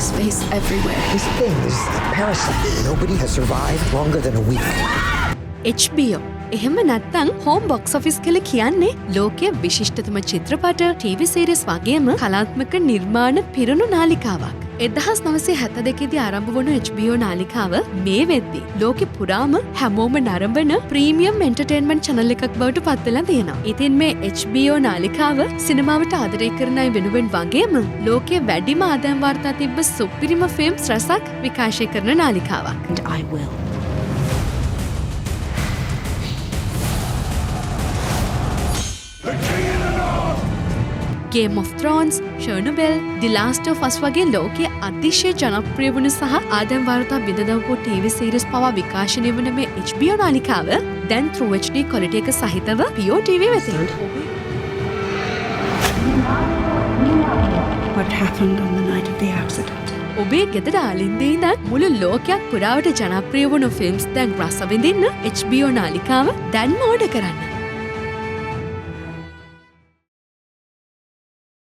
his face everywhere. This thing is a parasite. Nobody has survived longer than a week. HBO එහෙම නැත්තං home box office කළ කියන්නේ ලෝකයේ විශිෂ්ටතම චිත්‍රපට TV series වගේම කලාත්මක නිර්මාණ පිරුණු නාලිකාවක්. 1972දී ආරම්භ වුණු HBO නාලිකාව මේ වෙද්දී ලෝකෙ පුරාම හැමෝම නරඹන ප්‍රීමියම් එන්ටර්ටේන්මන්ට් channel එකක් බවට පත් වෙලා තියෙනවා. ඉතින් මේ HBO නාලිකාව සිනමාවට ආදරය කරන අය වෙනුවෙන් වගේම ලෝකයේ වැඩිම ආදායම් වාර්තා තිබ්බ සුපිරිම ෆිල්ම්ස් රසක් විකාශය කරන නාලිකාවක්. And I will. Game of Thrones, Chernobyl, The Last of Us වගේ ලෝකයේ අතිශය ජනප්‍රිය වුණු සහ ආදායම් වාර්තා විඳදවපු TV series පවා විකාශනය වන මේ HBO නාලිකාව දැන් True HD quality එක සහිතව Pio TV වෙතින්. What happened on the night of the accident? ඔබේ ගෙදර ආලින්දේ ඉඳන් මුළු ලෝකයක් පුරාවට ජනප්‍රිය වුණු ෆිල්ම්ස් දැන් රස විඳින්න HBO නාලිකාව දැන්ම ඕඩර් කරන්න.